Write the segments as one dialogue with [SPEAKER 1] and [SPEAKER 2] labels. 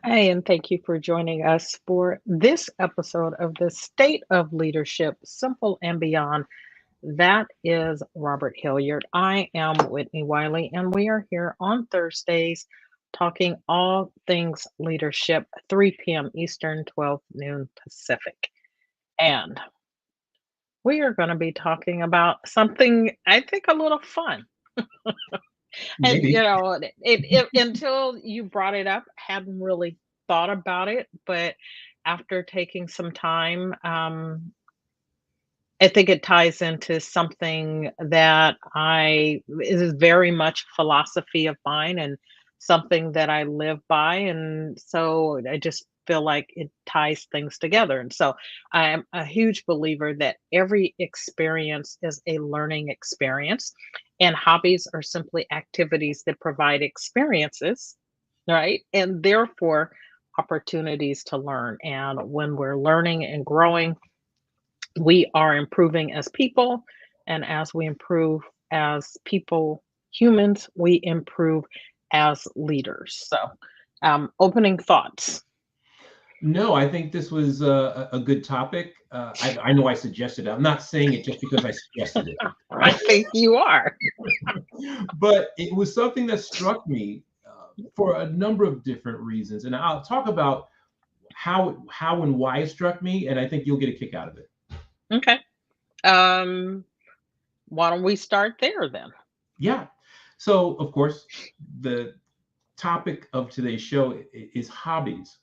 [SPEAKER 1] Hi, and thank you for joining us for this episode of the State of Leadership, Simple and Beyond. That is Robert Hilliard. I am Whitney Wiley, and we are here on Thursdays talking all things leadership, 3 p.m. Eastern, 12 noon Pacific. And we are going to be talking about something I think a little fun. And
[SPEAKER 2] Maybe.
[SPEAKER 1] until you brought it up, hadn't really thought about it, but after taking some time, I think it ties into something that I is very much philosophy of mine and something that I live by. And so I just feel like it ties things together. And so I'm a huge believer that every experience is a learning experience, and hobbies are simply activities that provide experiences, right? And therefore opportunities to learn. And when we're learning and growing, we are improving as people, and as we improve as people, humans, we improve as leaders. So opening thoughts.
[SPEAKER 2] No, I think this was a good topic. I know I suggested it. I'm not saying it just because I suggested it,
[SPEAKER 1] I
[SPEAKER 2] right?
[SPEAKER 1] think you are.
[SPEAKER 2] But it was something that struck me for a number of different reasons, and I'll talk about how and why it struck me, and I think you'll get a kick out of it.
[SPEAKER 1] Okay. um why don't we start there then?
[SPEAKER 2] Yeah. So, of course, the topic of today's show is hobbies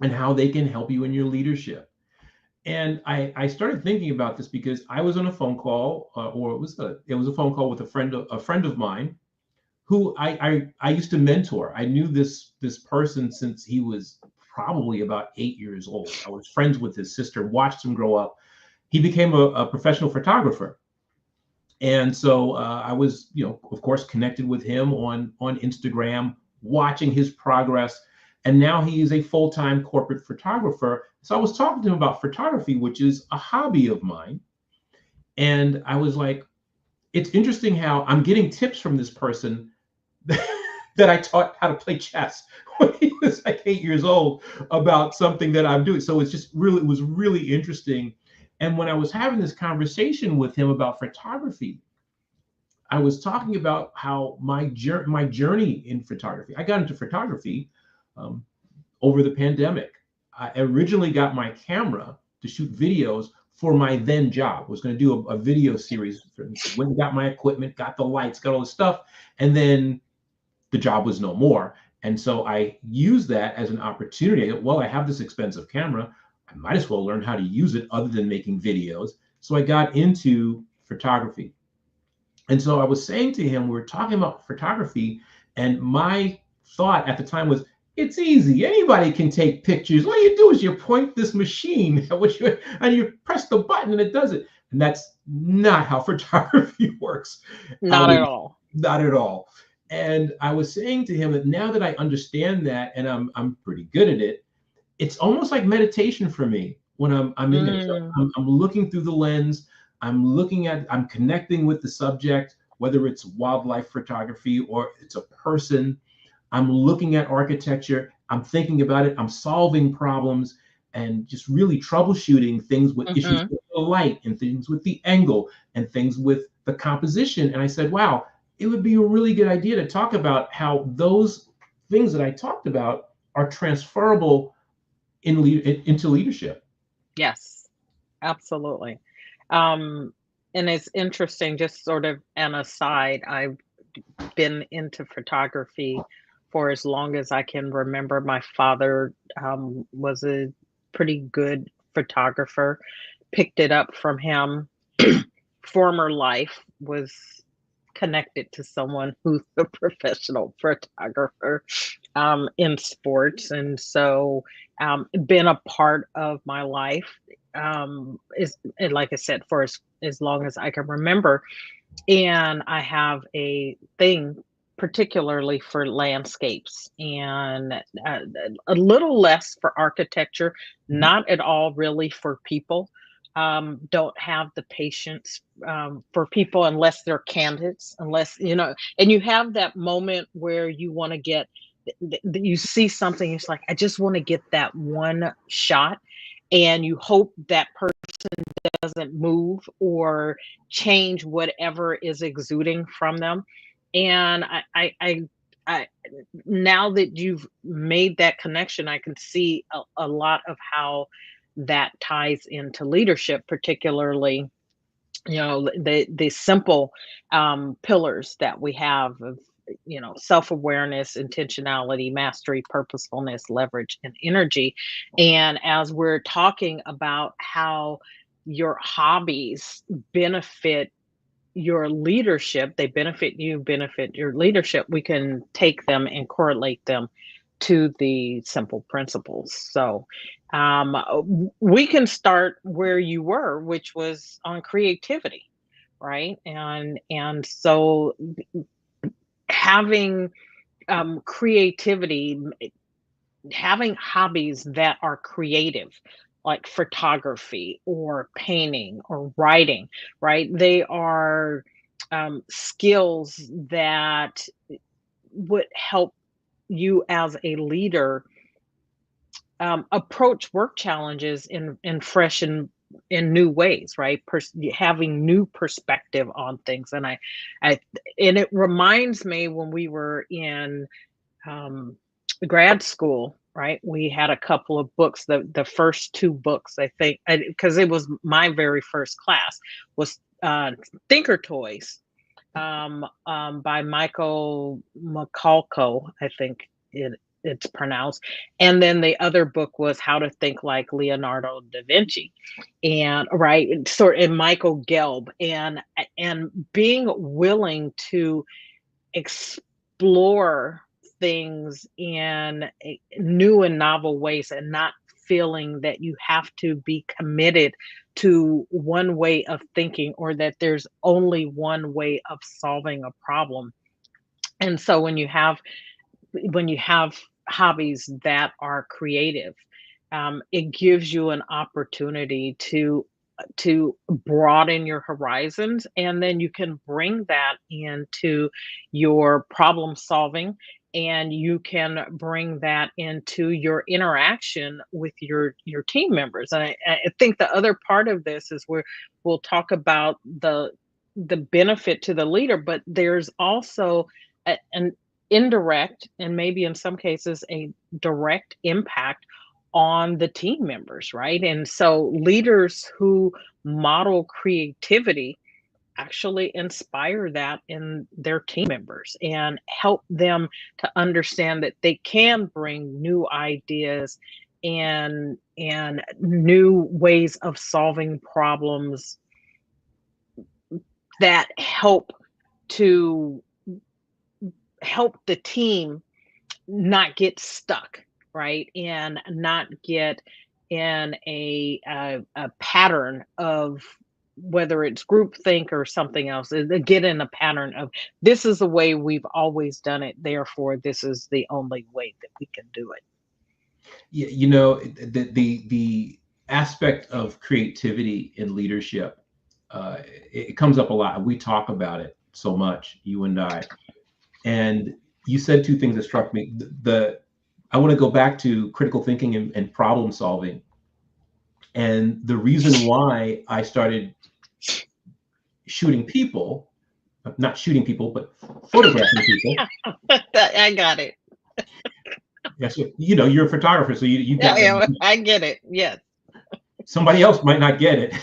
[SPEAKER 2] and how they can help you in your leadership. And I started thinking about this because I was on a phone call, or it was a phone call with a friend of mine who I used to mentor. I knew this person since he was probably about 8 years old. I was friends with his sister, watched him grow up. He became a professional photographer, and so I was, of course, connected with him on Instagram, watching his progress. And now he is a full-time corporate photographer. So I was talking to him about photography, which is a hobby of mine. And I was like, it's interesting how I'm getting tips from this person that I taught how to play chess when he was like 8 years old about something that I'm doing. So it was really interesting. And when I was having this conversation with him about photography, I was talking about how my journey in photography. I got into photography um, over the pandemic. I originally got my camera to shoot videos for my then job. I was going to do a video series. Went and got my equipment, got the lights, got all the stuff, and then the job was no more. And so I used that as an opportunity. Well, I have this expensive camera. I might as well learn how to use it other than making videos. So I got into photography. And so I was saying to him, we were talking about photography, and my thought at the time was, it's easy. Anybody can take pictures. All you do is you point this machine at what you and you press the button and it does it. And that's not how photography works. At
[SPEAKER 1] Not at
[SPEAKER 2] least
[SPEAKER 1] all.
[SPEAKER 2] not at all. And I was saying to him that now that I understand that and I'm pretty good at it, it's almost like meditation for me when I'm in there. So
[SPEAKER 1] Mm,
[SPEAKER 2] I'm looking through the lens. I'm connecting with the subject, whether it's wildlife photography or it's a person. I'm looking at architecture. I'm thinking about it. I'm solving problems and just really troubleshooting things with issues
[SPEAKER 1] hmm
[SPEAKER 2] with the light and things with the angle and things with the composition. And I said, wow, it would be a really good idea to talk about how those things that I talked about are transferable into leadership.
[SPEAKER 1] yes, absolutely. um and it's interesting, just sort of an aside, I've been into photography for as long as I can remember. My father was a pretty good photographer, picked it up from him. Former life was connected to someone who's a professional photographer in sports. And so, been a part of my life, is, and like I said, for as long as I can remember. And I have a thing particularly for landscapes, and a little less for architecture,
[SPEAKER 2] Mhm.
[SPEAKER 1] not at all really for people. Don't have the patience for people unless they're candidates, unless, and you have that moment where you want to get you see something, it's like, I just want to get that one shot, and you hope that person doesn't move or change whatever is exuding from them. And I now that you've made that connection, I can see a lot of how that ties into leadership, particularly, the simple pillars that we have of, self-awareness, intentionality, mastery, purposefulness, leverage, and energy. And as we're talking about how your hobbies benefit your leadership, they benefit you, benefit your leadership, we can take them and correlate them to the simple principles. So we can start where you were, which was on creativity, right? And so having creativity, having hobbies that are creative, like photography or painting or writing, right? They are skills that would help you as a leader approach work challenges in fresh and in new ways, right? Having new perspective on things, I, and it reminds me when we were in um, grad school, right? We had a couple of books. The first two books, I think, because it was my very first class, was Thinker Toys by Michael McCulco, I think it's pronounced. And then the other book was How to Think Like Leonardo da Vinci, and right, and Michael Gelb, and being willing to explore things in new and novel ways, and not feeling that you have to be committed to one way of thinking, or that there's only one way of solving a problem. And so when you have hobbies that are creative, it gives you an opportunity to broaden your horizons, and then you can bring that into your problem solving, and you can bring that into your interaction with your team members. And I think the other part of this is where we'll talk about the benefit to the leader, but there's also an indirect, and maybe in some cases a direct impact on the team members, right? And so leaders who model creativity actually inspire that in their team members, and help them to understand that they can bring new ideas and new ways of solving problems that to help the team not get stuck, right? And not get in a pattern of, whether it's groupthink or something else, they get in a pattern of, this is the way we've always done it, therefore this is the only way that we can do it.
[SPEAKER 2] Yeah, the aspect of creativity in leadership, it comes up a lot. We talk about it so much, you and I. And you said two things that struck me. I want to go back to critical thinking and problem solving. And the reason why I started shooting people, not shooting people, but photographing people.
[SPEAKER 1] I got it.
[SPEAKER 2] Yes, you're a photographer, so you got
[SPEAKER 1] Yeah, I get it. Yes.
[SPEAKER 2] Somebody else might not get it.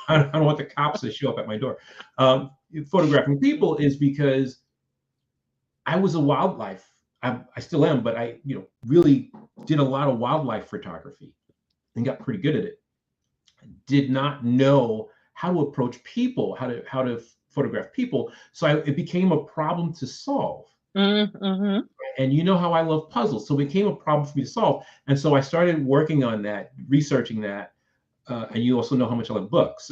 [SPEAKER 2] I don't want the cops to show up at my door. Photographing people is because I was a wildlife. I still am, but I really did a lot of wildlife photography and got pretty good at it. Did not know how to approach people, how to photograph people. So it became a problem to solve.
[SPEAKER 1] Mm-hmm.
[SPEAKER 2] And you know how I love puzzles. So it became a problem for me to solve. And so I started working on that, researching that. And you also know how much I love books.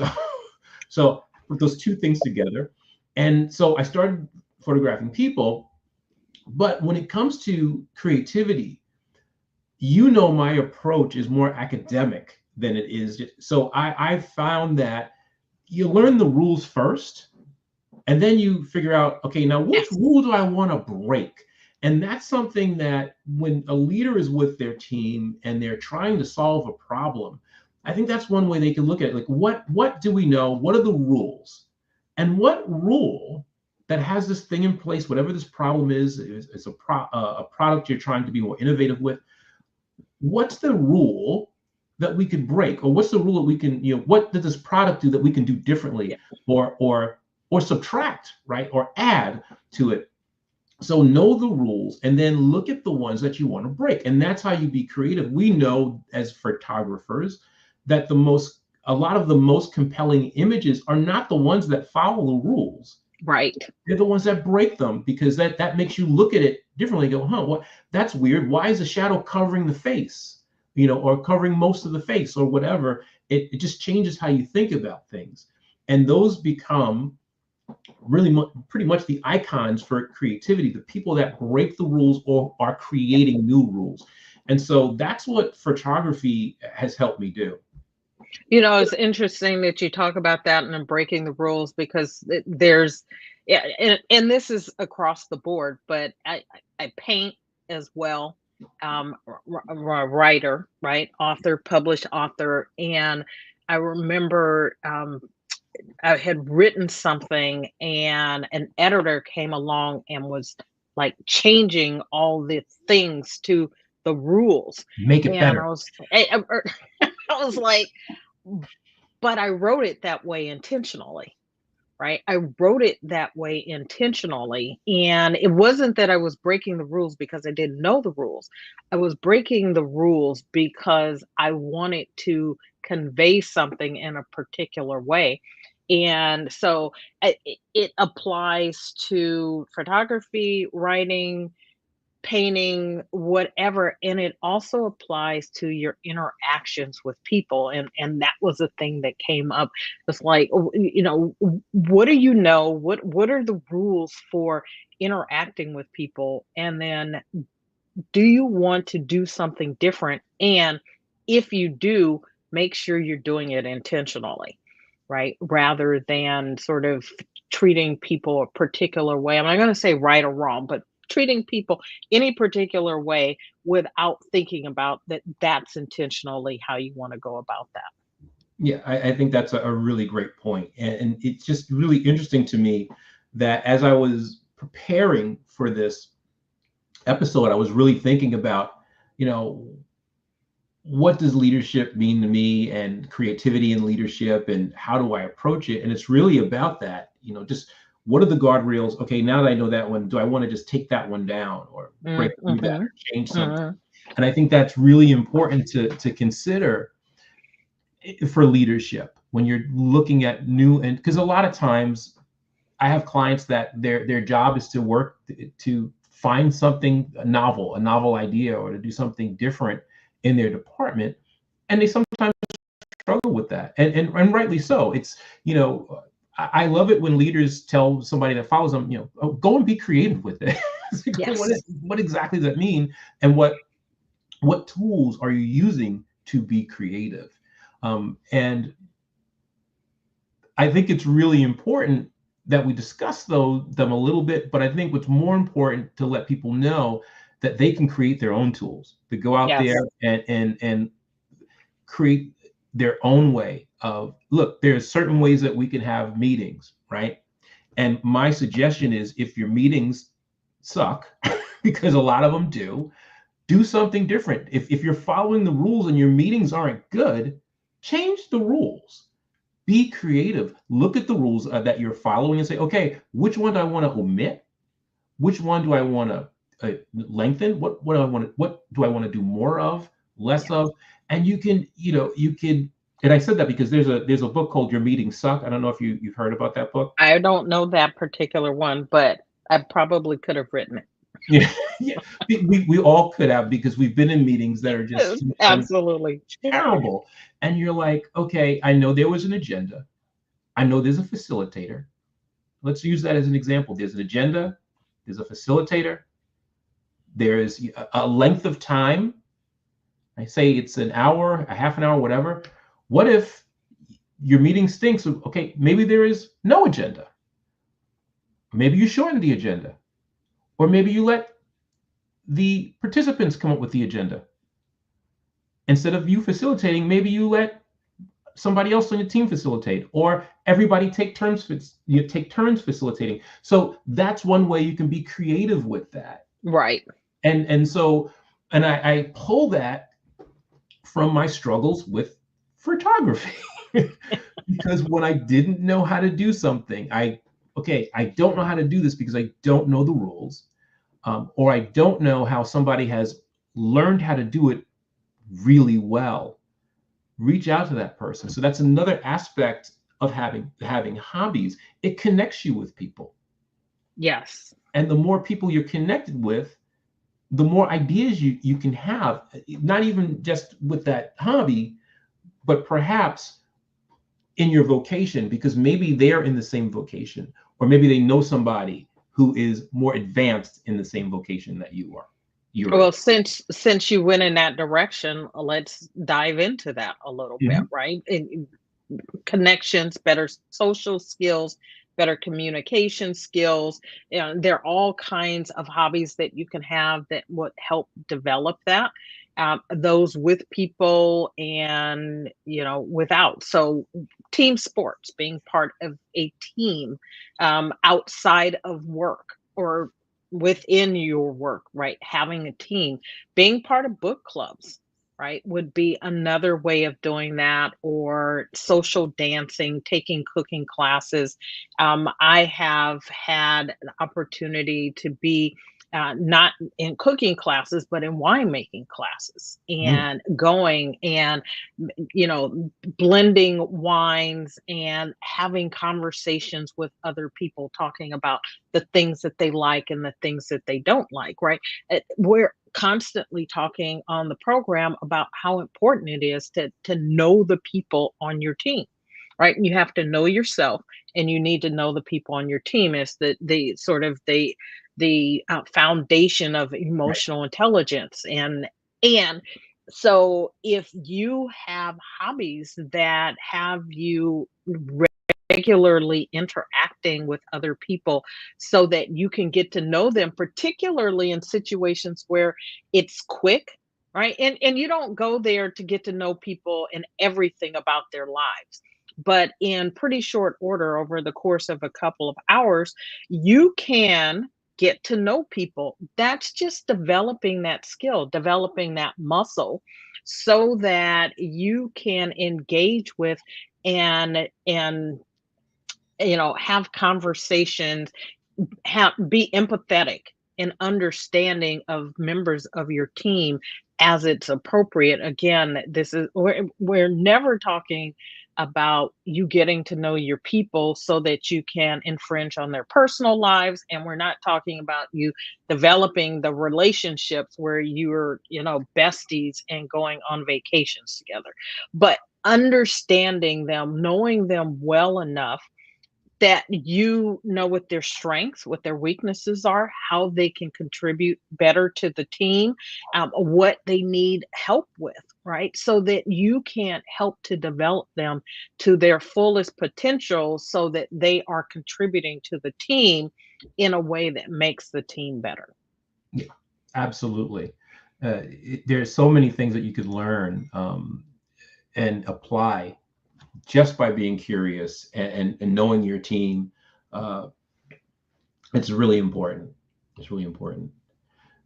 [SPEAKER 2] So put those two things together. And so I started photographing people. But when it comes to creativity, my approach is more academic than it is. So I found that you learn the rules first, and then you figure out, okay, now which rule do I want to break? And that's something that when a leader is with their team and they're trying to solve a problem, I think that's one way they can look at it. Like, what do we know? What are the rules? And what rule that has this thing in place, whatever this problem is a product you're trying to be more innovative with, what's the rule that we could break? Or what's the rule that we can, what does this product do that we can do differently,
[SPEAKER 1] Yeah.
[SPEAKER 2] or subtract, right? Or add to it. So know the rules and then look at the ones that you want to break. And that's how you be creative. We know as photographers that a lot of the most compelling images are not the ones that follow the rules.
[SPEAKER 1] Right.
[SPEAKER 2] They're the ones that break them, because that makes you look at it differently. Go, what? That's weird. Why is the shadow covering the face? Or covering most of the face or whatever. It just changes how you think about things. And those become really pretty much the icons for creativity, the people that break the rules or are creating new rules. And so that's what photography has helped me do.
[SPEAKER 1] It's interesting that you talk about that and breaking the rules, because there's, yeah, and this is across the board, but I paint as well. Writer, right? Author, published author. And I remember I had written something and an editor came along and was like changing all the things to the rules.
[SPEAKER 2] Make it
[SPEAKER 1] And
[SPEAKER 2] better.
[SPEAKER 1] I was, I was like, but I wrote it that way intentionally, right? I wrote it that way intentionally. And it wasn't that I was breaking the rules because I didn't know the rules. I was breaking the rules because I wanted to convey something in a particular way. And so it applies to photography, writing, painting, whatever, and it also applies to your interactions with people. And that was a thing that came up. It's like, what do you know, what are the rules for interacting with people, and then do you want to do something different, and if you do, make sure you're doing it intentionally, right, rather than sort of treating people a particular way. I'm not going to say right or wrong, but treating people any particular way without thinking about that that's intentionally how you want to go about that.
[SPEAKER 2] Yeah, I think that's a really great point. And it's just really interesting to me that as I was preparing for this episode, I was really thinking about, you know, what does leadership mean to me, and creativity in leadership, and how do I approach it? And it's really about that, just what are the guardrails? Okay, now that I know that one, do I want to just take that one down or break through that
[SPEAKER 1] Mm-hmm.
[SPEAKER 2] or change something?
[SPEAKER 1] Mm-hmm.
[SPEAKER 2] And I think that's really important to consider for leadership when you're looking at new, and because a lot of times I have clients that their job is to work to find something a novel idea, or to do something different in their department, and they sometimes struggle with that, and rightly so. It's I love it when leaders tell somebody that follows them, oh, go and be creative with it. It's like,
[SPEAKER 1] Yes.
[SPEAKER 2] what exactly does that mean, and what tools are you using to be creative? And I think it's really important that we discuss them a little bit, but I think what's more important to let people know that they can create their own tools, to go out
[SPEAKER 1] Yes.
[SPEAKER 2] there and create their own way of, look, there's certain ways that we can have meetings, right? And my suggestion is, if your meetings suck, because a lot of them do something different. If you're following the rules and your meetings aren't good, change the rules. Be creative. Look at the rules that you're following and say, okay, which one do I want to omit? Which one do I want to lengthen? What do I want to? What do I want to do more of, less of? And you can. And I said that because there's a book called Your Meetings Suck. I don't know if you've heard about that book.
[SPEAKER 1] I don't know that particular one, but I probably could have written it.
[SPEAKER 2] Yeah, yeah. We all could have, because we've been in meetings that are just sometimes
[SPEAKER 1] Absolutely.
[SPEAKER 2] terrible. And you're like, okay, I know there was an agenda. I know there's a facilitator. Let's use that as an example. There's an agenda, there's a facilitator, there's a length of time. I say it's an hour, a half an hour, whatever. What if your meeting stinks? Okay, maybe there is no agenda. Maybe you shorten the agenda. Or maybe you let the participants come up with the agenda. Instead of you facilitating, maybe you let somebody else on your team facilitate, or everybody take turns facilitating. So that's one way you can be creative with that.
[SPEAKER 1] Right.
[SPEAKER 2] And I pull that from my struggles with photography. Because when I didn't know how to do something, I don't know how to do this because I don't know the rules, or I don't know how somebody has learned how to do it really well. Reach out to that person. So that's another aspect of having hobbies. It connects you with people.
[SPEAKER 1] Yes.
[SPEAKER 2] And the more people you're connected with, the more ideas you can have, not even just with that hobby, but perhaps in your vocation, because maybe they're in the same vocation, or maybe they know somebody who is more advanced in the same vocation that you are.
[SPEAKER 1] Well, since you went in that direction, let's dive into that a little bit,
[SPEAKER 2] Mhm.
[SPEAKER 1] right? Connections, better social skills, better communication skills. You know, there are all kinds of hobbies that you can have that would help develop that. Those with people and without. So team sports, being part of a team outside of work or within your work, right? Having a team, being part of book clubs, right, would be another way of doing that, or social dancing, taking cooking classes. I have had the opportunity to be not in cooking classes, but in winemaking classes,
[SPEAKER 2] Mm.
[SPEAKER 1] and going and you know, blending wines and having conversations with other people, talking about the things that they like and the things that they don't like, right? We're constantly talking on the program about how important it is to know the people on your team, right? And you have to know yourself, and you need to know the people on your team. Is the sort of the foundation of
[SPEAKER 2] Right.
[SPEAKER 1] emotional intelligence. And so if you have hobbies that have you regularly interacting with other people so that you can get to know them, particularly in situations where it's quick, right? And you don't go there to get to know people and everything about their lives. But in pretty short order, over the course of a couple of hours, you can get to know people. That's just developing that skill, developing that muscle so that you can engage with and have conversations, be empathetic and understanding of members of your team as it's appropriate. Again, this is we're never talking about you getting to know your people so that you can infringe on their personal lives, and we're not talking about you developing the relationships where you're besties and going on vacations together, but understanding them, knowing them well enough that you know what their strengths, what their weaknesses are, how they can contribute better to the team, what they need help with, right? So that you can help to develop them to their fullest potential so that they are contributing to the team in a way that makes the team better.
[SPEAKER 2] Yeah, absolutely. There's so many things that you could learn and apply just by being curious and knowing your team. Uh, it's really important. It's really important.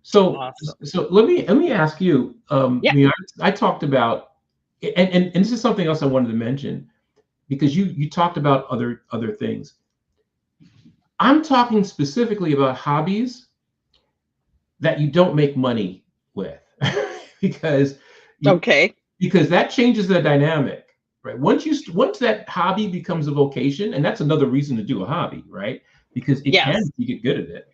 [SPEAKER 2] So
[SPEAKER 1] Awesome.
[SPEAKER 2] let me ask you.
[SPEAKER 1] Yeah.
[SPEAKER 2] I talked about, and this is something else I wanted to mention, because you talked about other things. I'm talking specifically about hobbies that you don't make money with, because you,
[SPEAKER 1] Okay.
[SPEAKER 2] because that changes the dynamic, right? Once that hobby becomes a vocation, and that's another reason to do a hobby, right? Because it can,
[SPEAKER 1] Yes.
[SPEAKER 2] if you get good at it.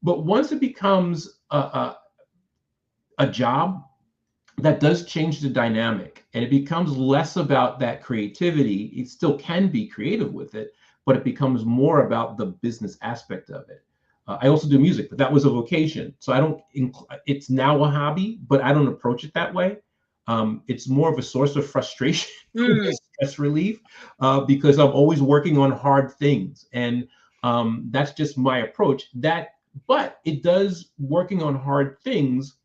[SPEAKER 2] But once it becomes a job, that does change the dynamic, and it becomes less about that creativity. It still can be creative with it, but it becomes more about the business aspect of it. I also do music, but that was a vocation, so I don't it's now a hobby, but I don't approach it that way. It's more of a source of frustration,
[SPEAKER 1] Mm,
[SPEAKER 2] stress relief, because I'm always working on hard things, and that's just my approach. That but it does, working on hard things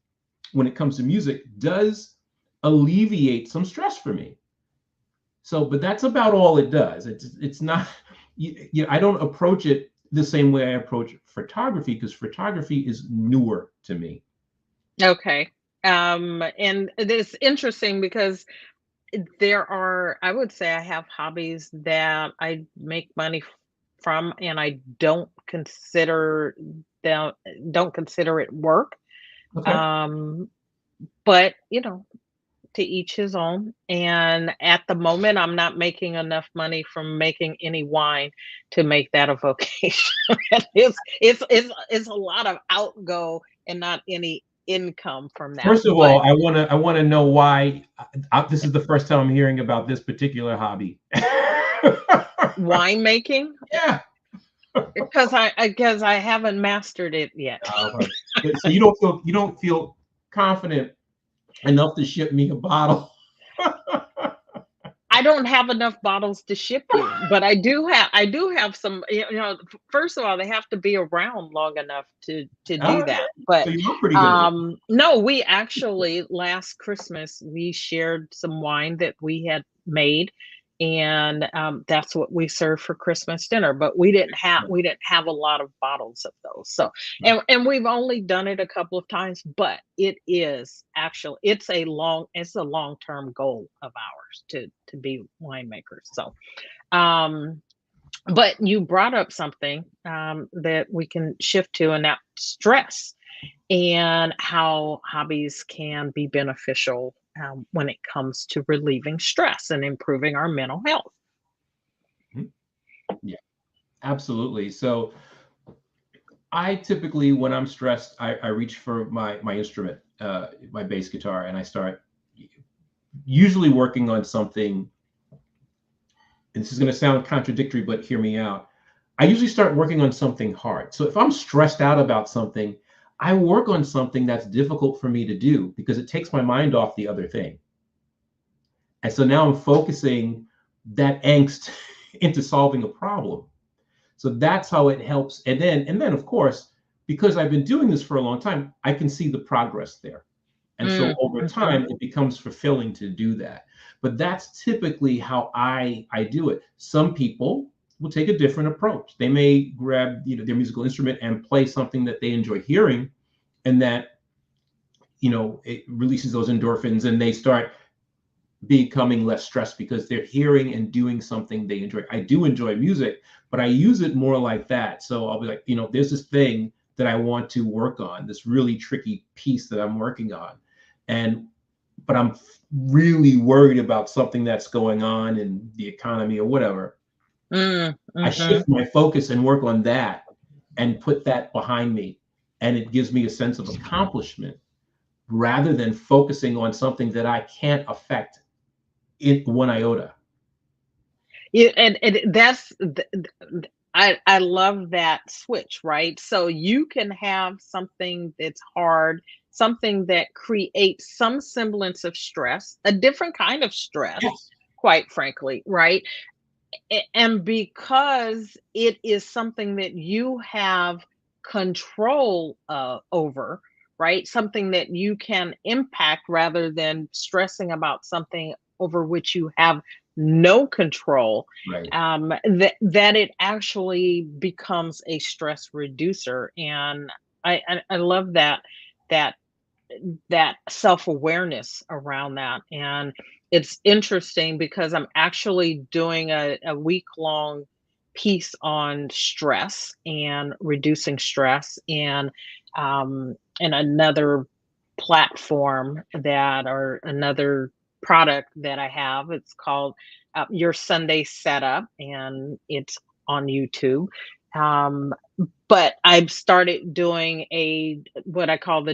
[SPEAKER 2] when it comes to music does alleviate some stress for me. So, but that's about all it does. It's not, I don't approach it the same way I approach photography, because photography is newer to me.
[SPEAKER 1] Okay. And it's interesting because there are, I would say I have hobbies that I make money from, and I them don't consider it work.
[SPEAKER 2] Okay.
[SPEAKER 1] Um, but to each his own. And at the moment, I'm not making enough money from making any wine to make that a vocation. It's a lot of outgo and not any income from that.
[SPEAKER 2] First of all,
[SPEAKER 1] But
[SPEAKER 2] I want to know why this is the first time I'm hearing about this particular hobby.
[SPEAKER 1] winemaking,
[SPEAKER 2] Yeah.
[SPEAKER 1] because I haven't mastered it yet.
[SPEAKER 2] So you don't feel confident enough to ship me a bottle.
[SPEAKER 1] I don't have enough bottles to ship you, but I do have some, first of all, they have to be around long enough to
[SPEAKER 2] All
[SPEAKER 1] do
[SPEAKER 2] right.
[SPEAKER 1] that. But
[SPEAKER 2] So you are pretty good at it.
[SPEAKER 1] no, we actually last Christmas we shared some wine that we had made, and that's what we served for Christmas dinner. But we didn't have a lot of bottles of those. So and we've only done it a couple of times, but it's a long-term goal of ours to be winemakers. So um but you brought up something that we can shift to, and that stress, and how hobbies can be beneficial when it comes to relieving stress and improving our mental health.
[SPEAKER 2] Mhm. Yeah, absolutely. So I typically, when I'm stressed, I reach for my instrument, my bass guitar, and I start usually working on something. And this is going to sound contradictory, but hear me out. I usually start working on something hard. So if I'm stressed out about something, I work on something that's difficult for me to do because it takes my mind off the other thing. And so now I'm focusing that angst into solving a problem. So that's how it helps. And then of course, because I've been doing this for a long time, I can see the progress there. And so
[SPEAKER 1] Mm,
[SPEAKER 2] over
[SPEAKER 1] mhm.
[SPEAKER 2] time, it becomes fulfilling to do that. But that's typically how I do it. Some people will take a different approach. They may grab their musical instrument and play something that they enjoy hearing, and that it releases those endorphins, and they start becoming less stressed because they're hearing and doing something they enjoy. I do enjoy music, but I use it more like that. So I'll be like, there's this thing that I want to work on, this really tricky piece that I'm working on. And but I'm really worried about something that's going on in the economy or whatever.
[SPEAKER 1] Mm,
[SPEAKER 2] I
[SPEAKER 1] mhm.
[SPEAKER 2] shift my focus and work on that and put that behind me. And it gives me a sense of accomplishment rather than focusing on something that I can't affect in one iota.
[SPEAKER 1] Yeah, and I love that switch, right? So you can have something that's hard, something that creates some semblance of stress, a different kind of stress,
[SPEAKER 2] Yes.
[SPEAKER 1] quite frankly, right? And because it is something that you have control over, right? Something that you can impact rather than stressing about something over which you have no control.
[SPEAKER 2] Right.
[SPEAKER 1] That it actually becomes a stress reducer. And I love that that self-awareness around that. And it's interesting because I'm actually doing a week-long piece on stress and reducing stress, and another platform that, or another product that I have. It's called Your Sunday Setup, and it's on YouTube. Um, but I've started doing what I call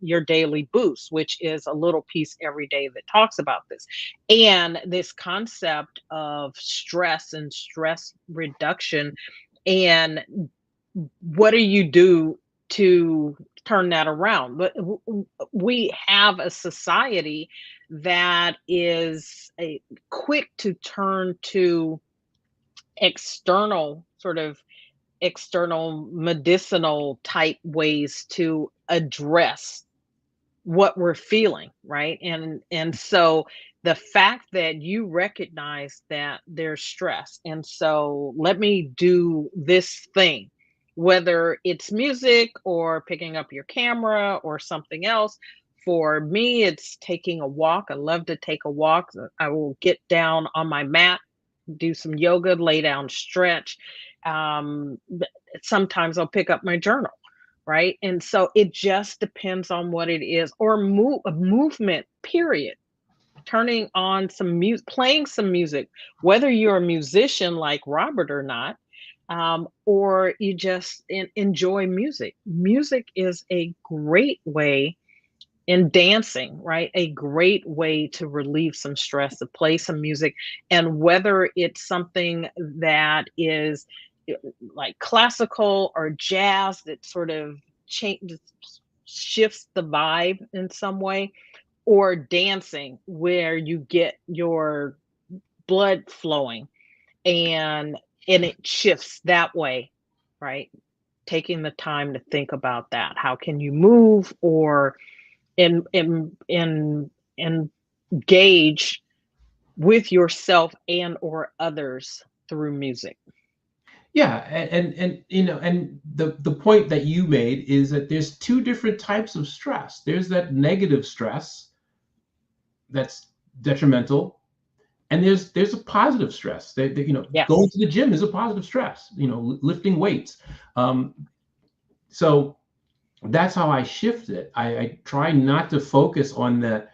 [SPEAKER 1] your daily boost, which is a little piece every day that talks about this, and this concept of stress and stress reduction, and what do you do to turn that around? But we have a society that is quick to turn to external sort of external medicinal type ways to address what we're feeling, right? And so the fact that you recognize that there's stress, and so let me do this thing, whether it's music or picking up your camera or something else. For me, it's taking a walk. I love to take a walk. I will get down on my mat, do some yoga, lay down, stretch. Sometimes I'll pick up my journal, right? And so it just depends on what it is, or a movement, period. Turning on some music, playing some music, whether you're a musician like Robert or not, or you just enjoy music. Music is a great way, in dancing, right? A great way to relieve some stress, to play some music. And whether it's something that is like classical or jazz that sort of changes, shifts the vibe in some way, or dancing where you get your blood flowing and it shifts that way, right? Taking the time to think about that. How can you move or in engage with yourself and or others through music?
[SPEAKER 2] Yeah, and and the point that you made is that there's two different types of stress. There's that negative stress that's detrimental, and there's a positive stress. Going
[SPEAKER 1] Yes.
[SPEAKER 2] to the gym is a positive stress. Lifting weights. Um, so that's how I shift it. I try not to focus on that.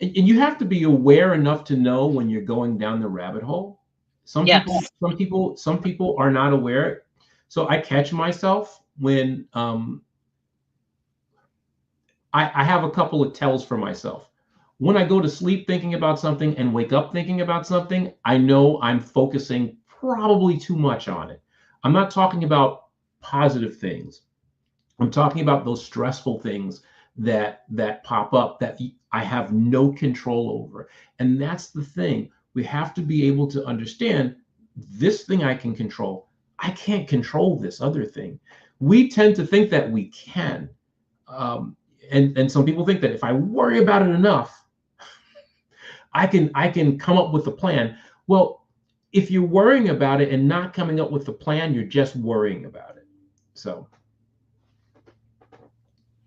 [SPEAKER 2] And you have to be aware enough to know when you're going down the rabbit hole. Some people,
[SPEAKER 1] Yes.
[SPEAKER 2] some people are not aware. So I catch myself when I have a couple of tells for myself. When I go to sleep thinking about something and wake up thinking about something, I know I'm focusing probably too much on it. I'm not talking about positive things. I'm talking about those stressful things that pop up that I have no control over. And that's the thing. We have to be able to understand this thing I can control. I can't control this other thing. We tend to think that we can. Um, and some people think that if I worry about it enough, I can come up with a plan. Well, if you're worrying about it and not coming up with a plan, you're just worrying about it. So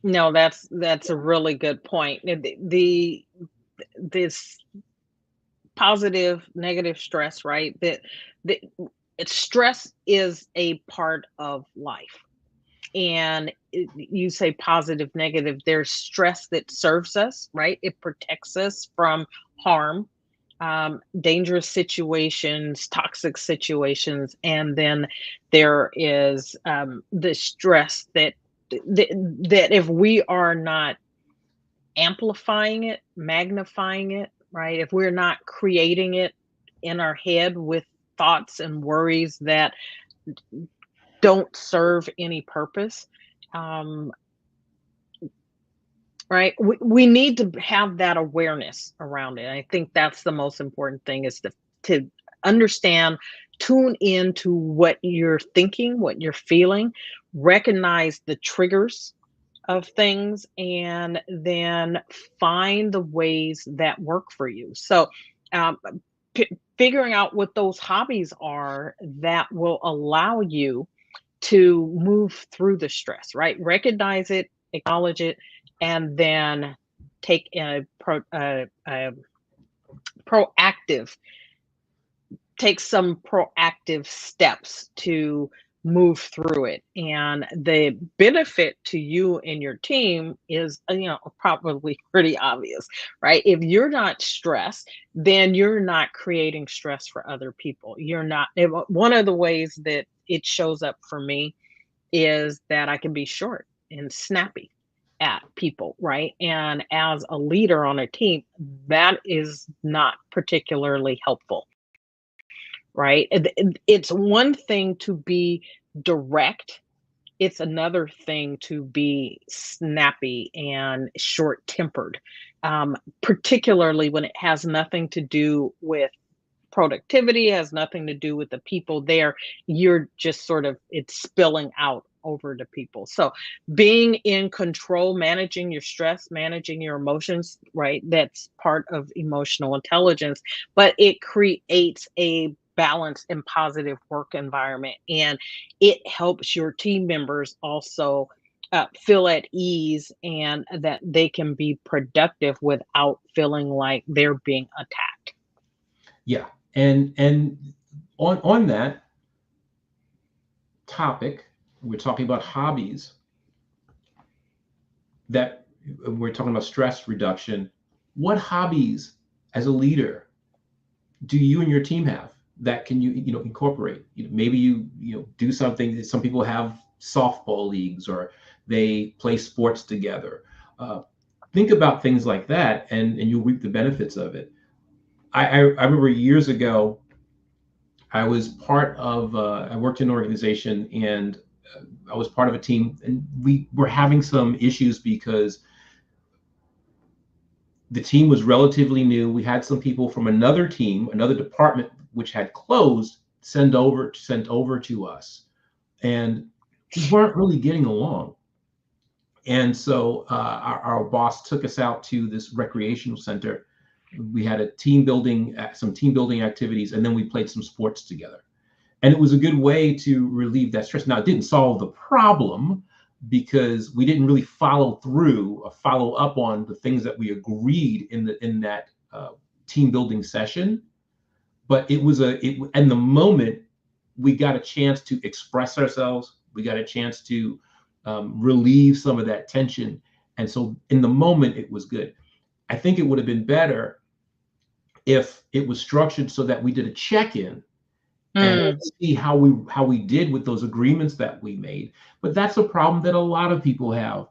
[SPEAKER 1] No, that's a really good point. The this positive, negative stress, right? The stress is a part of life. And you say positive, negative, there's stress that serves us, right? It protects us from harm, dangerous situations, toxic situations. And then there is the stress that if we are not amplifying it, magnifying it, right? If we're not creating it in our head with thoughts and worries that don't serve any purpose, um, right? We need to have that awareness around it. I think that's the most important thing, is to understand, tune in to what you're thinking, what you're feeling, recognize the triggers of things, and then find the ways that work for you. So, um, figuring out what those hobbies are that will allow you to move through the stress, right? Recognize it, acknowledge it, and then take a proactive, take some proactive steps to move through it. And the benefit to you and your team is, probably pretty obvious, right? If you're not stressed, then you're not creating stress for other people. You're not. One of the ways that it shows up for me is that I can be short and snappy at people, right? And as a leader on a team, that is not particularly helpful, right? It's one thing to be direct, it's another thing to be snappy and short tempered, particularly when it has nothing to do with productivity, it has nothing to do with the people there. You're just sort of, it's spilling out over to people. So being in control, managing your stress, managing your emotions, right? That's part of emotional intelligence, but it creates a balanced and positive work environment. And it helps your team members also feel at ease and that they can be productive without feeling like they're being attacked.
[SPEAKER 2] Yeah. And on that topic, we're talking about hobbies that we're talking about stress reduction. What hobbies as a leader do you and your team have that can you incorporate? Maybe you do something. Some people have softball leagues or they play sports together. Uh, think about things like that, and you'll reap the benefits of it. I remember years ago, I was part of I worked in an organization, and I was part of a team, and we were having some issues because the team was relatively new. We had some people from another team, another department, which had closed, sent over to us, and we weren't really getting along. And so our boss took us out to this recreational center. We had some team building activities, and then we played some sports together. And it was a good way to relieve that stress. Now, it didn't solve the problem because we didn't really follow through or follow up on the things that we agreed in that team building session. But in the moment, we got a chance to express ourselves. We got a chance to relieve some of that tension. And so in the moment, it was good. I think it would have been better if it was structured so that we did a check-in and
[SPEAKER 1] Mm,
[SPEAKER 2] see how we did with those agreements that we made. But that's a problem that a lot of people have,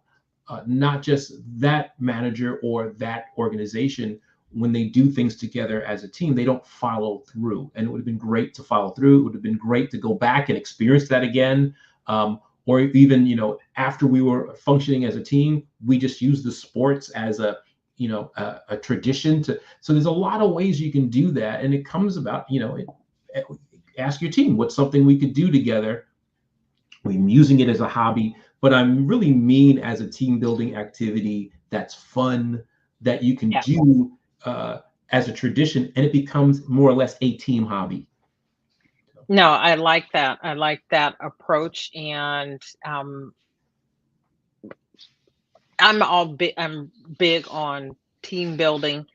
[SPEAKER 2] not just that manager or that organization. When they do things together as a team, they don't follow through. And it would have been great to follow through. It would have been great to go back and experience that again. Or even, after we were functioning as a team, we just use the sports as a tradition so there's a lot of ways you can do that. And it comes about, ask your team, what's something we could do together? I'm using it as a hobby, but I'm really mean as a team building activity that's fun, that you can
[SPEAKER 1] yeah.
[SPEAKER 2] do as a tradition, and it becomes more or less a team hobby.
[SPEAKER 1] No, I like that. I like that approach. And I'm big on team building.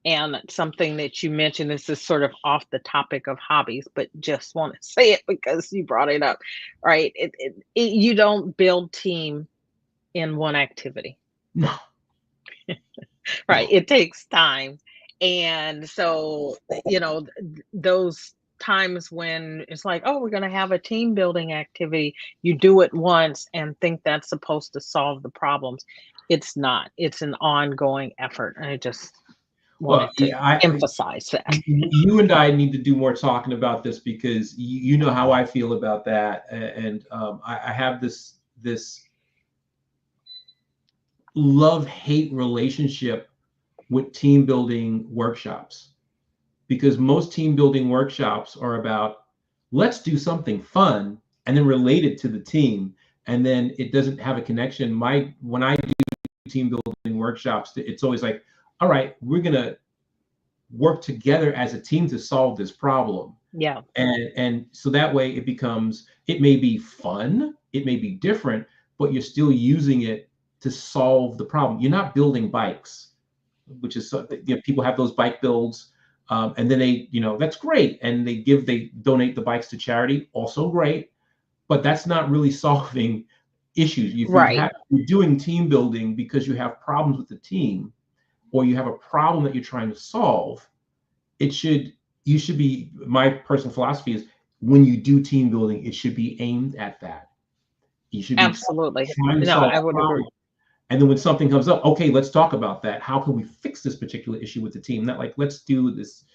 [SPEAKER 1] And something that you mentioned, this is sort of off the topic of hobbies, but just want to say it because you brought it up, right? You don't build team in one activity,
[SPEAKER 2] No,
[SPEAKER 1] right?
[SPEAKER 2] no.
[SPEAKER 1] It takes time. And so, those times when it's like, oh, we're going to have a team building activity, you do it once and think that's supposed to solve the problems. It's not, it's an ongoing effort. And I just
[SPEAKER 2] Well,
[SPEAKER 1] wanted to
[SPEAKER 2] yeah,
[SPEAKER 1] emphasize that.
[SPEAKER 2] you and I need to do more talking about this because you know how I feel about that, and I have this love-hate relationship with team building workshops, because most team building workshops are about, let's do something fun and then relate it to the team, and then it doesn't have a connection. When I do team building workshops, it's always like, all right, we're gonna work together as a team to solve this problem.
[SPEAKER 1] Yeah.
[SPEAKER 2] And so that way it may be fun, it may be different, but you're still using it to solve the problem. You're not building bikes, which is people have those bike builds, and then that's great, and they donate the bikes to charity, also great, but that's not really solving issues. If
[SPEAKER 1] Right.
[SPEAKER 2] you're doing team building because you have problems with the team, or you have a problem that you're trying to solve, it should you should be my personal philosophy is, when you do team building, it should be aimed at that. You should be
[SPEAKER 1] Absolutely.
[SPEAKER 2] trying to
[SPEAKER 1] No,
[SPEAKER 2] solve
[SPEAKER 1] I
[SPEAKER 2] a
[SPEAKER 1] would agree.
[SPEAKER 2] problem. And then when something comes up, okay, let's talk about that. How can we fix this particular issue with the team? Not like, let's do this,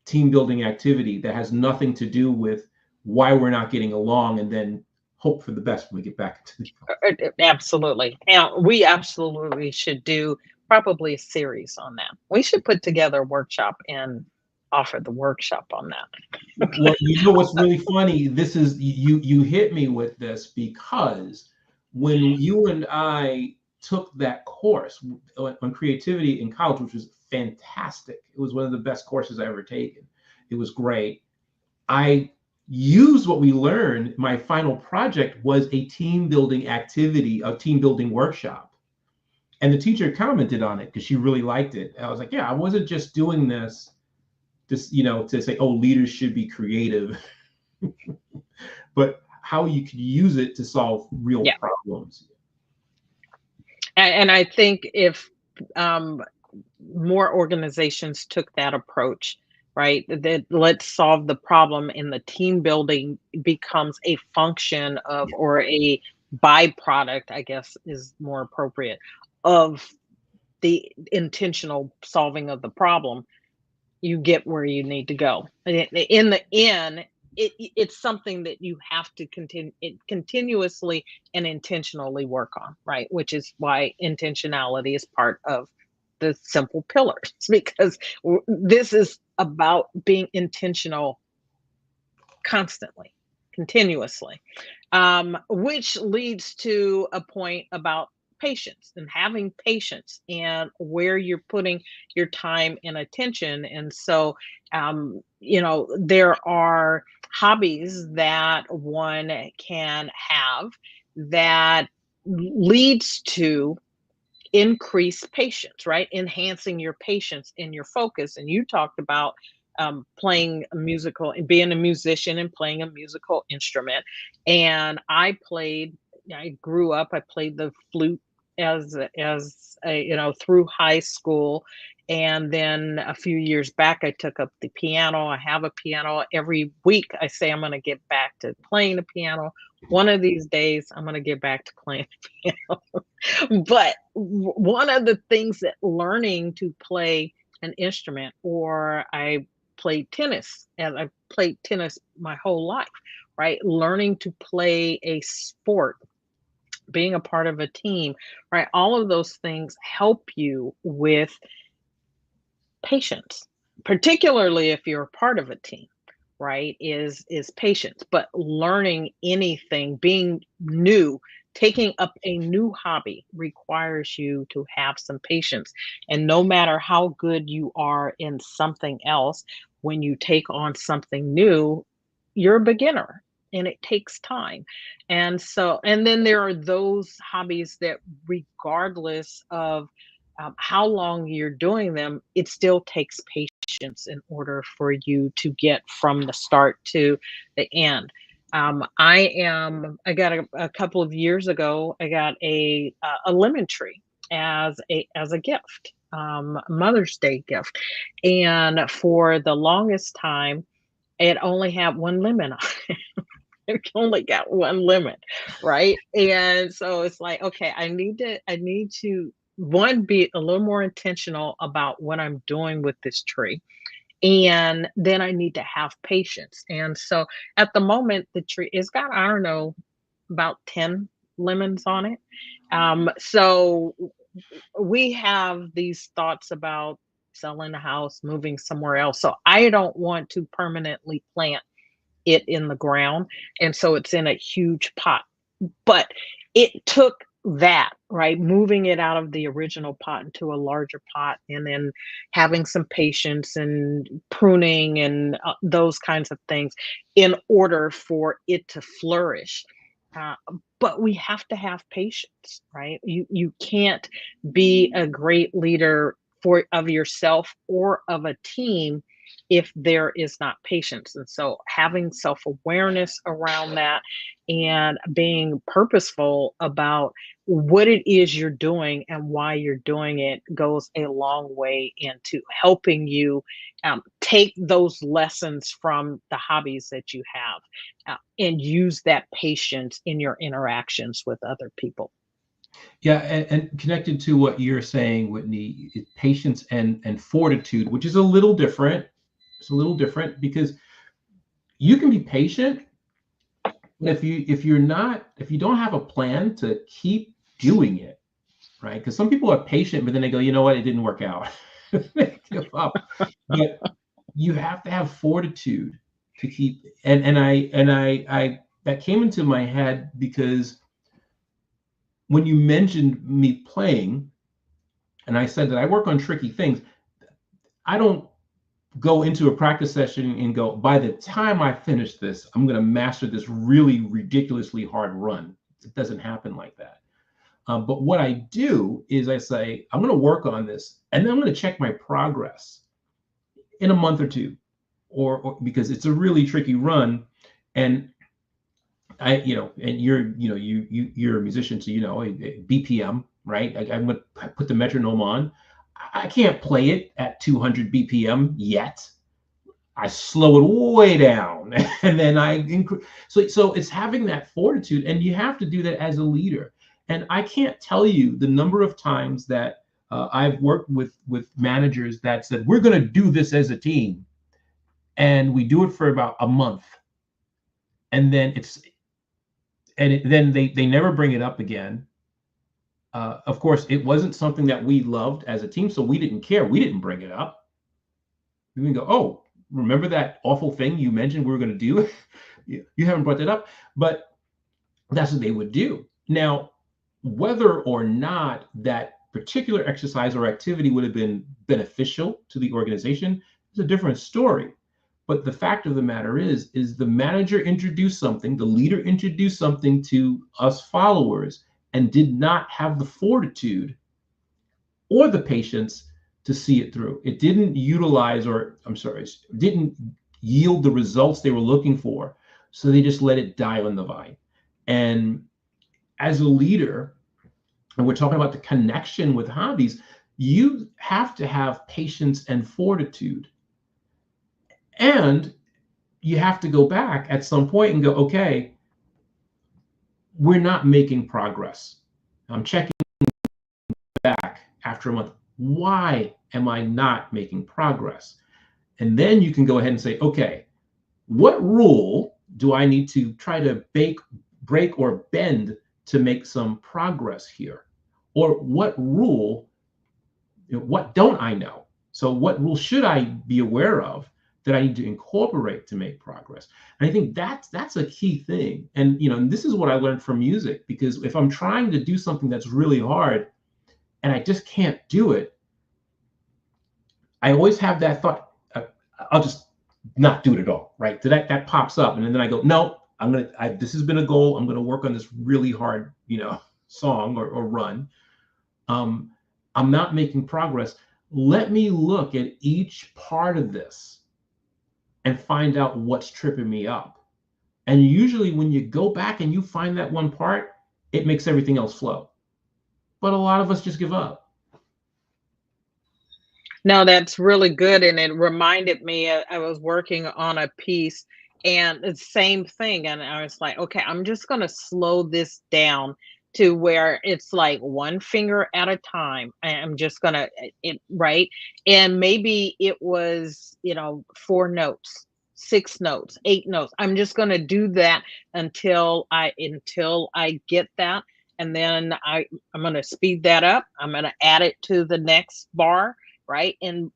[SPEAKER 2] team building activity that has nothing to do with why we're not getting along, and then hope for the best when we get back to the.
[SPEAKER 1] Absolutely. And we absolutely should do probably a series on that. We should put together a workshop and offer the workshop on that.
[SPEAKER 2] Well, you know what's really funny? This is you hit me with this because when you and I took that course on creativity in college, which was fantastic. It was one of the best courses I ever taken. It was great. I used what we learned. My final project was a team building activity, a team building workshop. And the teacher commented on it because she really liked it. I was like, yeah, I wasn't just doing this just, to say, oh, leaders should be creative, but how you could use it to solve real
[SPEAKER 1] Yeah.
[SPEAKER 2] problems.
[SPEAKER 1] And I think if um, more organizations took that approach, right? That let's solve the problem, and the team building becomes a function of,
[SPEAKER 2] Yeah.
[SPEAKER 1] or a byproduct, I guess is more appropriate, of the intentional solving of the problem, you get where you need to go. And in the end, it's something that you have to continuously and intentionally work on, right? Which is why intentionality is part of the simple pillars, because this is about being intentional constantly, continuously, which leads to a point about patience and having patience and where you're putting your time and attention. And so, there are hobbies that one can have that leads to increase patience, right? Enhancing your patience and your focus. And you talked about playing a musical and being a musician and playing a musical instrument. And I grew up, I played the flute through high school. And then a few years back, I took up the piano. I have a piano. Every week, I say I'm going to get back to playing the piano. One of these days, I'm going to get back to playing the piano. But one of the things that learning to play an instrument, or I played tennis, and I played tennis my whole life, right? Learning to play a sport, being a part of a team, right? All of those things help you with patience, particularly if you're a part of a team, right? Is patience. But learning anything, being new, taking up a new hobby requires you to have some patience. And no matter how good you are in something else, when you take on something new, you're a beginner and it takes time. And so, and then there are those hobbies that, regardless of how long you're doing them, it still takes patience in order for you to get from the start to the end. I got a couple of years ago, I got a lemon tree as a gift, Mother's Day gift. And for the longest time, it only had one lemon on it. It only got one lemon, right? And so it's like, okay, I need to one, be a little more intentional about what I'm doing with this tree. And then I need to have patience. And so at the moment, the tree has got, I don't know, about 10 lemons on it. So we have these thoughts about selling the house, moving somewhere else. So I don't want to permanently plant it in the ground. And so it's in a huge pot. But it took that, right? Moving it out of the original pot into a larger pot, and then having some patience and pruning and those kinds of things in order for it to flourish. Uh, but we have to have patience, right? You can't be a great leader for of yourself or of a team if there is not patience. And so having self-awareness around that and being purposeful about what it is you're doing and why you're doing it goes a long way into helping you take those lessons from the hobbies that you have, and use that patience in your interactions with other people.
[SPEAKER 2] Yeah, and connected to what you're saying, Whitney, patience and fortitude, which is a little different. It's a little different because you can be patient, but if you don't have a plan to keep doing it, right? Because some people are patient, but then they go, you know what, it didn't work out. They give up. But you have to have fortitude to keep. And I that came into my head because when you mentioned me playing, and I said that I work on tricky things, I don't go into a practice session and go, by the time I finish this, I'm going to master this really ridiculously hard run. It doesn't happen like that. But what I do is I say, I'm going to work on this, and then I'm going to check my progress in a month or two, or because it's a really tricky run. And and you're a musician, so BPM, right? I'm going to put the metronome on. I can't play it at 200 BPM yet. I slow it way down, and then I increase. So it's having that fortitude, and you have to do that as a leader. And I can't tell you the number of times that I've worked with managers that said, we're going to do this as a team, and we do it for about a month, and then then they never bring it up again. Of course, it wasn't something that we loved as a team, so we didn't care. We didn't bring it up. We can go, oh, remember that awful thing you mentioned we were going to do? You haven't brought that up. But that's what they would do. Now, whether or not that particular exercise or activity would have been beneficial to the organization is a different story. But the fact of the matter is the manager introduced something, the leader introduced something to us followers, and did not have the fortitude or the patience to see it through. It didn't didn't yield the results they were looking for. So they just let it die on the vine. And as a leader, and we're talking about the connection with hobbies, you have to have patience and fortitude. And you have to go back at some point and go, okay, we're not making progress. I'm checking back after a month. Why am I not making progress? And then you can go ahead and say, okay, what rule do I need to try to break or bend to make some progress here? Or what rule, what don't I know? So what rule should I be aware of that I need to incorporate to make progress? And I think that's a key thing. And this is what I learned from music, because if I'm trying to do something that's really hard and I just can't do it, I always have that thought, I'll just not do it at all, right? So that pops up, and then I go, no, this has been a goal. I'm going to work on this really hard, song or run. I'm not making progress. Let me look at each part of this and find out what's tripping me up. And usually when you go back and you find that one part, it makes everything else flow. But a lot of us just give up.
[SPEAKER 1] No, that's really good, and it reminded me, I was working on a piece, and the same thing, and I was like, "Okay, I'm just gonna slow this down to where it's like one finger at a time. I'm just gonna it right?" And maybe it was, 4 notes, 6 notes, 8 notes. I'm just gonna do that until I get that, and then I'm gonna speed that up. I'm gonna add it to the next bar, right? And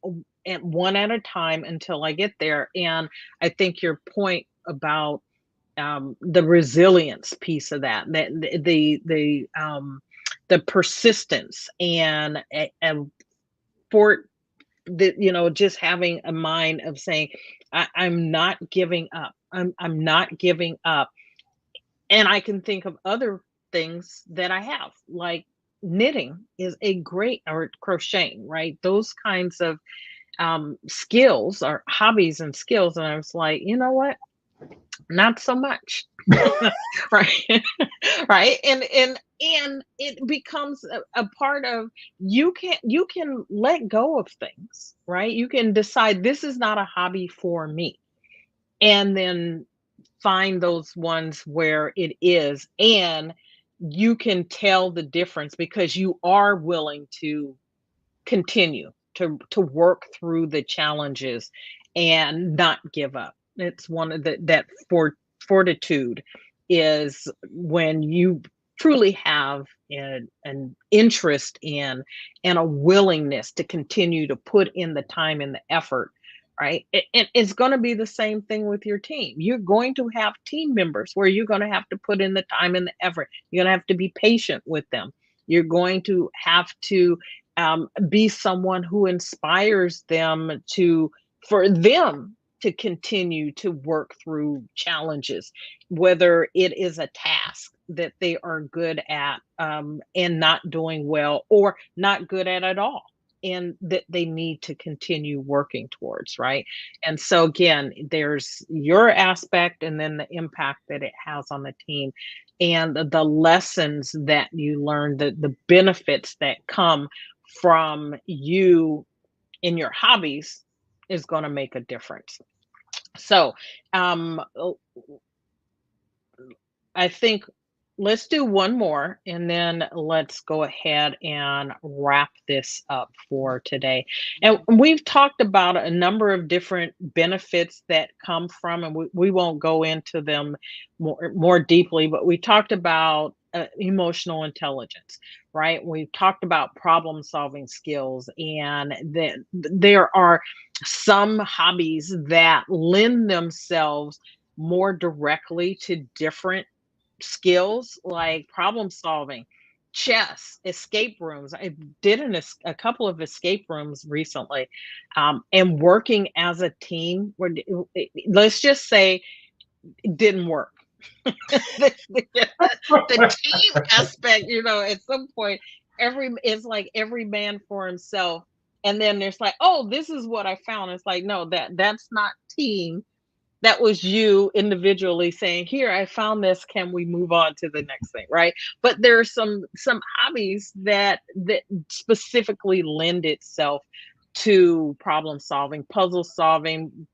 [SPEAKER 1] one at a time until I get there. And I think your point about the resilience piece of that the persistence and for the just having a mind of saying I'm not giving up. I'm not giving up. And I can think of other things that I have, like knitting is a great, or crocheting, right? Those kinds of skills or hobbies and skills. And I was like, you know what? Not so much. Right. Right. And it becomes a part of you can let go of things, right? You can decide this is not a hobby for me. And then find those ones where it is, and you can tell the difference because you are willing to continue to work through the challenges and not give up. It's one of fortitude is when you truly have an interest in and a willingness to continue to put in the time and the effort, right? It's going to be the same thing with your team. You're going to have team members where you're going to have to put in the time and the effort. You're going to have to be patient with them. You're going to have to be someone who inspires them for them to continue to work through challenges, whether it is a task that they are good at and not doing well, or not good at all, and that they need to continue working towards, right? And so again, there's your aspect and then the impact that it has on the team, and the lessons that you learn, the benefits that come from you in your hobbies is going to make a difference. So I think let's do one more and then let's go ahead and wrap this up for today. And we've talked about a number of different benefits that come from, and we won't go into them more deeply, but we talked about emotional intelligence, right? We've talked about problem solving skills, and that there are some hobbies that lend themselves more directly to different skills like problem solving, chess, escape rooms. I did a couple of escape rooms recently, and working as a team. Let's just say it didn't work. The team aspect, at some point, it's like every man for himself, and then there's like, oh, this is what I found. It's like, no, that's not team. That was you individually saying, here, I found this, can we move on to the next thing, right? But there are some hobbies that specifically lend itself to problem solving, puzzle solving.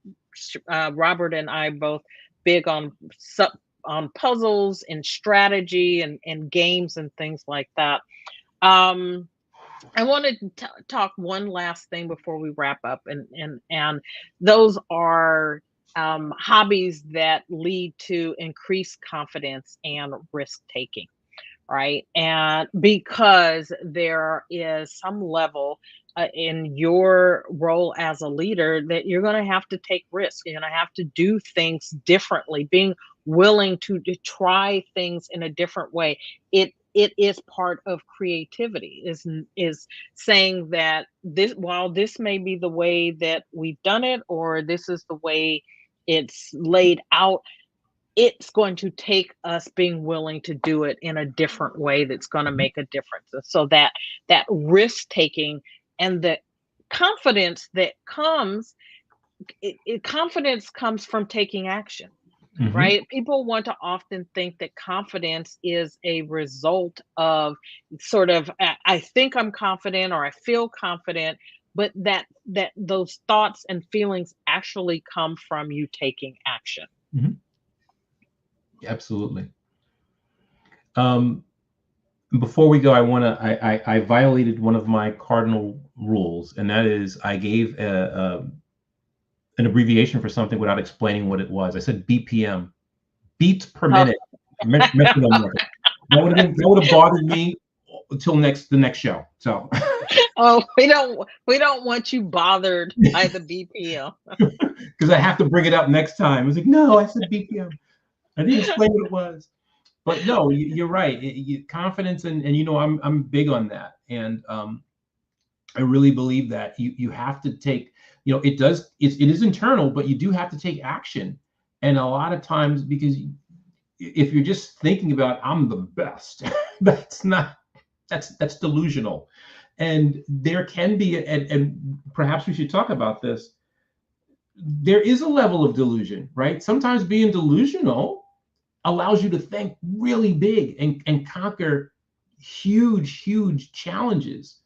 [SPEAKER 1] Robert and I both big on puzzles and strategy and games and things like that. I wanted to talk one last thing before we wrap up, and those are hobbies that lead to increased confidence and risk taking, right? And because there is some level in your role as a leader that you're going to have to take risks, you're going to have to do things differently, being willing to try things in a different way. It is part of creativity, is saying that this, while this may be the way that we've done it, or this is the way it's laid out, it's going to take us being willing to do it in a different way that's going to make a difference. And so that risk taking and the confidence that comes, confidence comes from taking action,
[SPEAKER 2] Mhm.
[SPEAKER 1] right? People want to often think that confidence is a result of sort of, I think I'm confident or I feel confident, but that those thoughts and feelings actually come from you taking action.
[SPEAKER 2] Mhm. Absolutely. Um, Before we go, I want to. I violated one of my cardinal rules, and that is I gave an abbreviation for something without explaining what it was. I said BPM, beats per
[SPEAKER 1] Oh,
[SPEAKER 2] minute, metronome record. That would have bothered me until the next show. So
[SPEAKER 1] oh, we don't want you bothered by the BPM.
[SPEAKER 2] because I have to bring it up next time. I was like, no, I said BPM. I didn't explain what it was. But no, you're right. Confidence and I'm big on that, and I really believe that you have to take, it is internal, but you do have to take action. And a lot of times, because if you're just thinking about I'm the best, that's not that's delusional. And there can be, and perhaps we should talk about this. There is a level of delusion, right? Sometimes being delusional allows you to think really big and conquer huge challenges.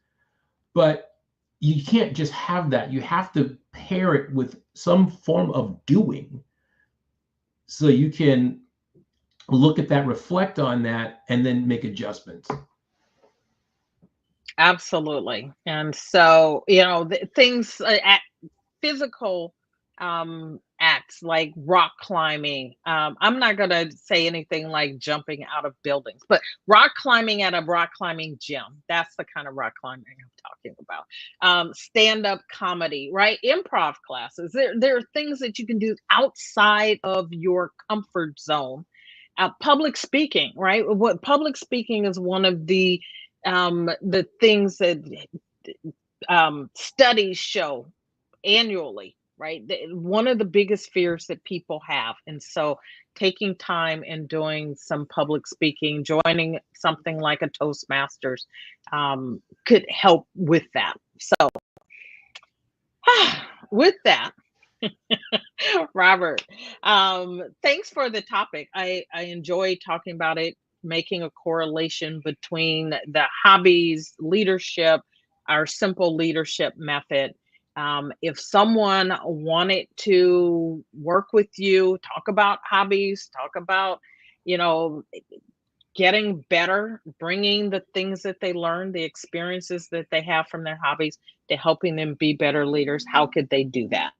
[SPEAKER 2] But you can't just have that. You have to pair it with some form of doing, so you can look at that, reflect on that, and then make adjustments.
[SPEAKER 1] Absolutely. And so, things, physical acts like rock climbing. I'm not going to say anything like jumping out of buildings, but rock climbing at a rock climbing gym. That's the kind of rock climbing I'm talking about. Stand-up comedy, right? Improv classes. There are things that you can do outside of your comfort zone. Public speaking, right? What public speaking is one of the things that studies show annually, right? One of the biggest fears that people have. And so taking time and doing some public speaking, joining something like a Toastmasters could help with that. So with that, Robert, thanks for the topic. I enjoy talking about it, making a correlation between the hobbies, leadership, our simple leadership method. If someone wanted to work with you, talk about hobbies, talk about, you know, getting better, bringing the things that they learn, the experiences that they have from their hobbies to helping them be better leaders, how could they do that?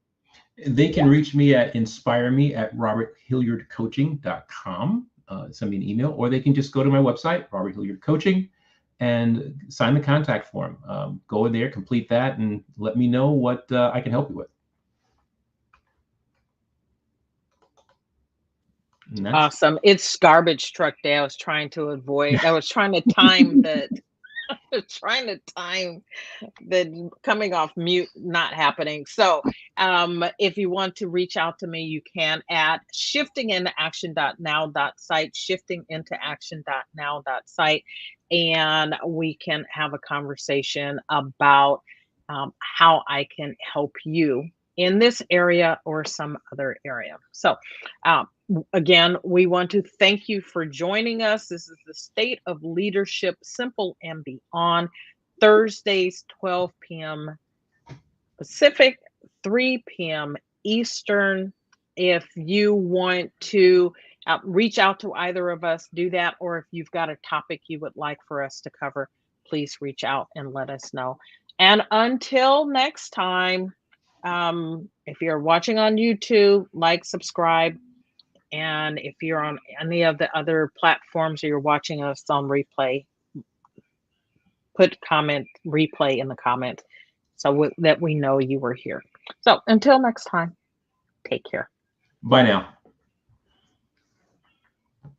[SPEAKER 2] They can reach me at inspireme@roberthilliardcoaching.com. Send me an email, or they can just go to my website, Robert Hilliard Coaching, and sign the contact form. Go in there, complete that, and let me know what I can help you with.
[SPEAKER 1] Awesome. It's garbage truck day. I was trying to avoid, I was trying to time the trying to time the coming off mute not happening. So if you want to reach out to me, you can at shiftingintoaction.now.site, shiftingintoaction.now.site, and we can have a conversation about how I can help you in this area or some other area. So again, we want to thank you for joining us. This is the State of Leadership, Simple and Beyond, Thursdays, 12 p.m. Pacific, 3 p.m. Eastern. If you want to reach out to either of us, do that. Or if you've got a topic you would like for us to cover, please reach out and let us know. And until next time, if you're watching on YouTube, like, subscribe. And if you're on any of the other platforms or you're watching us on replay, put comment replay in the comment so that we know you were here. So until next time, take care.
[SPEAKER 2] Bye now.